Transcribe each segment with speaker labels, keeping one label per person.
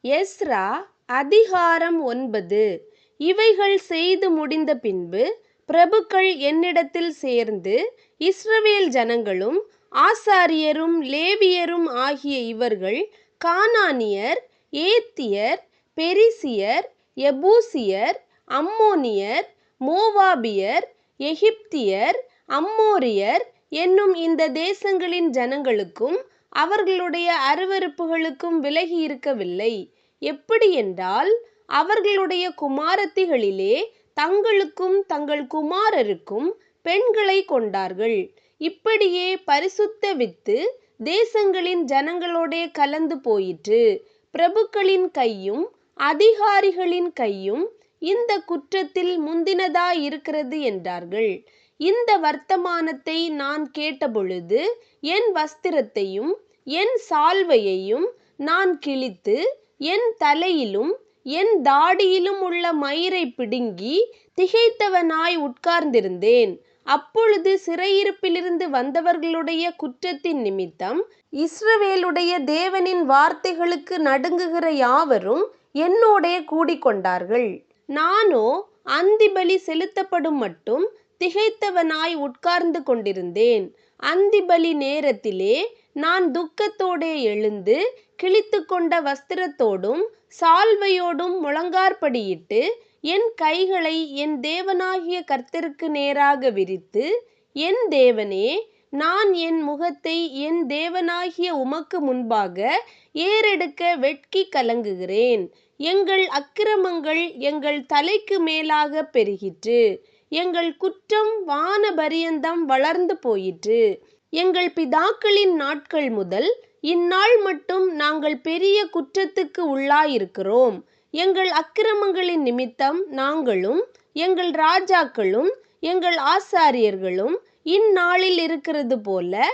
Speaker 1: Ezra அதிகாரம் 9. இவைகள் செய்து முடிந்த பின்பு பிரபுக்கள் என்னிடத்தில் சேர்ந்து, இஸ்ரவேல் ஜனங்களும் ஆசாரியரும் லேவியரும் ஆகிய இவர்கள் கானானியர், ஏத்தியர், பெரிசியர், எபூசியர், அம்மோனியர், மோவாபியர், எகிப்தியர், அம்மோரியர் என்னும் இந்த தேசங்களின் ஜனங்களுக்கும் அவர்களுடைய அருவருப்புகளுக்கும் விலகி இருக்கவில்லை. எப்படியென்றால், அவர்களுடைய குமாரத்திகளிலே தங்களுக்கும் தங்கள் குமாரருக்கும் பெண்களை கொண்டார்கள். இப்படியே பரிசுத்த வித்து தேசங்களின் ஜனங்களோடே கலந்து போயிற்று. பிரபுக்களின் கையும் அதிகாரிகளின் கையும் இந்த குற்றத்தில் முந்தினதாயிருக்கிறது என்றார்கள். இந்த வர்த்தமானத்தை நான் கேட்டபொழுது என் வஸ்திரத்தையும் என் சால்வையையும் நான் கிழித்து, என் தலையிலும் என் தாடியிலும் உள்ள மயிரை பிடுங்கி திகைத்தவனாய் உட்கார்ந்திருந்தேன். அப்பொழுது சிறையிருப்பிலிருந்து வந்தவர்களுடைய குற்றத்தின் நிமித்தம் இஸ்ரவேலுடைய தேவனின் வார்த்தைகளுக்கு நடுங்குகிற யாவரும் என்னோடே கூடிக்கொண்டார்கள். நானோ அந்திபலி செலுத்தப்படும் மட்டும் திகைத்தவனாய் உட்கார்ந்து கொண்டிருந்தேன். அந்திபலி நேரத்திலே நான் துக்கத்தோடே எழுந்து, கிழித்து கொண்ட வஸ்திரத்தோடும் சால்வையோடும் முழங்கார்படியிட்டு, என் கைகளை என் தேவனாகிய கர்த்தருக்கு நேராக விரித்து, என் தேவனே, நான் என் முகத்தை என் தேவனாகிய உமக்கு முன்பாக ஏறெடுக்க வெட்கி கலங்குகிறேன். எங்கள் அக்கிரமங்கள் எங்கள் தலைக்கு மேலாக பெருகிற்று. எங்கள் குற்றம் வானபரியந்தம் வளர்ந்து போயிற்று. எங்கள் பிதாக்களின் நாட்கள் முதல் இந்நாள் மட்டும் நாங்கள் பெரிய குற்றத்துக்கு உள்ளாயிருக்கிறோம். எங்கள் அக்கிரமங்களின் நிமித்தம் நாங்களும் எங்கள் ராஜாக்களும் எங்கள் ஆசாரியர்களும் இந்நாளில் இருக்கிறது போல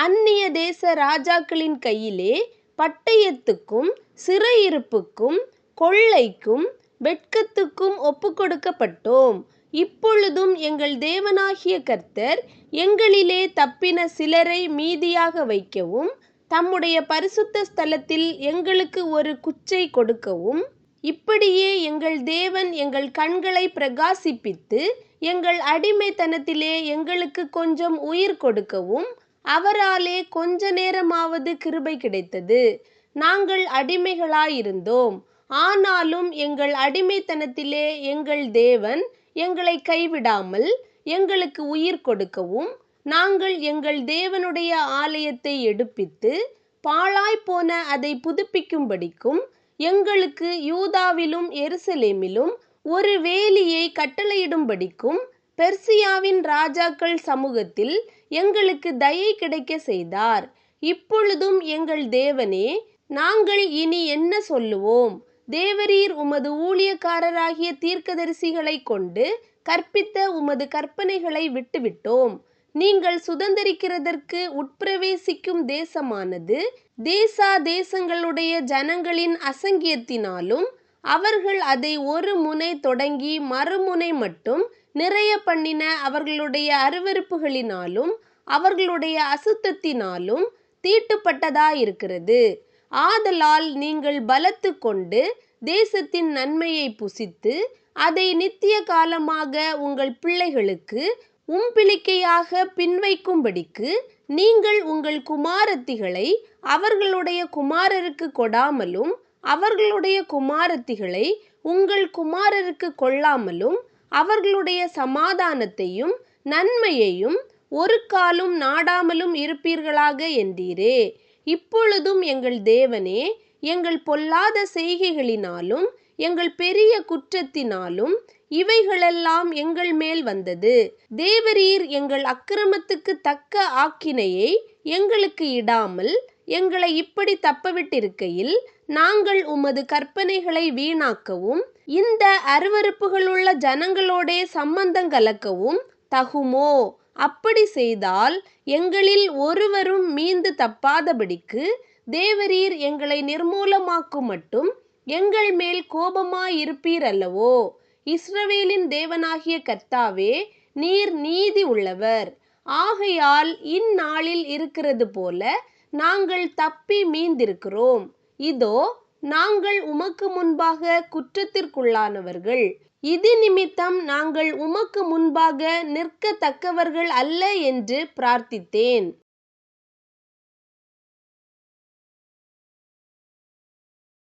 Speaker 1: அந்நிய தேச ராஜாக்களின் கையிலே பட்டயத்துக்கும் சிறையிருப்புக்கும் கொள்ளைக்கும் வெட்கத்துக்கும் ஒப்புக்கொடுக்கப்பட்டோம். இப்பொழுதும் எங்கள் தேவனாகிய கர்த்தர் எங்களிலே தப்பின சிலரை மீதியாக வைக்கவும், தம்முடைய பரிசுத்த ஸ்தலத்தில் எங்களுக்கு ஒரு குச்சை கொடுக்கவும், இப்படியே எங்கள் தேவன் எங்கள் கண்களை பிரகாசிப்பித்து எங்கள் அடிமைத்தனத்திலே எங்களுக்கு கொஞ்சம் உயிர் கொடுக்கவும் அவராலே கொஞ்ச நேரமாவது கிருபை கிடைத்தது. நாங்கள் அடிமைகளாயிருந்தோம். ஆனாலும் எங்கள் அடிமைத்தனத்திலே எங்கள் தேவன் எங்களை கைவிடாமல் எங்களுக்கு உயிர் கொடுக்கவும், நாங்கள் எங்கள் தேவனுடைய ஆலயத்தை எடுப்பித்து பாழாய்ப்போன அதை புதுப்பிக்கும்படிக்கும் எங்களுக்கு யூதாவிலும் எருசலேமிலும் ஒரு வேலியை கட்டளையிடும்படிக்கும் பெர்சியாவின் ராஜாக்கள் சமூகத்தில் எங்களுக்கு தயை கிடைக்க செய்தார். இப்பொழுதும் எங்கள் தேவனே, நாங்கள் இனி என்ன சொல்லுவோம்? தேவரீர் உமது ஊழியக்காரராகிய தீர்க்கதரிசிகளை கொண்டு கற்பித்த உமது கற்பனைகளை விட்டுவிட்டோம். நீங்கள் சுதந்தரிக்கிறதற்கு உட்பிரவேசிக்கும் தேசமானது தேசங்களுடைய ஜனங்களின் அசங்கியத்தினாலும் அவர்கள் அதை ஒரு முனை தொடங்கி மறுமுனை மட்டும் நிறைய பண்ணின அவர்களுடைய அருவருப்புகளினாலும் அவர்களுடைய அசுத்தத்தினாலும் தீட்டுப்பட்டதாயிருக்கிறது. ஆதலால் நீங்கள் பலத்து கொண்டு தேசத்தின் நன்மையை புசித்து அதை நித்திய காலமாக உங்கள் பிள்ளைகளுக்கு உம்பிளிக்கையாக பின்வைக்கும்படிக்கு நீங்கள் உங்கள் குமாரத்திகளை அவர்களுடைய குமாரருக்கு கொடாமலும் அவர்களுடைய குமாரத்திகளை உங்கள் குமாரருக்கு கொள்ளாமலும் அவர்களுடைய சமாதானத்தையும் நன்மையையும் ஒரு காலும் நாடாமலும் இருப்பீர்களாக என்றீரே. இப்பொழுதும் எங்கள் தேவனே, எங்கள் பொல்லாத செய்கைகளினாலும் எங்கள் பெரிய குற்றத்தினாலும் இவைகளெல்லாம் எங்கள் மேல் வந்தது. தேவரீர் எங்கள் அக்கிரமத்துக்கு தக்க ஆக்கினையை எங்களுக்கு இடாமல் எங்களை இப்படி தப்பவிட்டிருக்கையில் நாங்கள் உமது கற்பனைகளை வீணாக்கவும் இந்த அருவருப்புகளுள்ள ஜனங்களோடே சம்பந்தம் கலக்கவும் தகுமோ? அப்படி செய்தால் எங்களில் ஒருவரும் மீந்து தப்பாதபடிக்கு தேவரீர் எங்களை நிர்மூலமாக்கும் மட்டும் எங்கள் மேல் கோபமாயிருப்பீர் அல்லவோ? இஸ்ரவேலின் தேவனாகிய கர்த்தாவே, நீர் நீதி உள்ளவர். ஆகையால் இந்நாளில் இருக்கிறது போல நாங்கள் தப்பி மீந்திருக்கிறோம். இதோ, நாங்கள் உமக்கு முன்பாக குற்றத்திற்குள்ளானவர்கள். இது நிமித்தம் நாங்கள் உமக்கு முன்பாக நிற்கத்தக்கவர்கள் அல்ல என்று பிரார்த்தித்தேன்.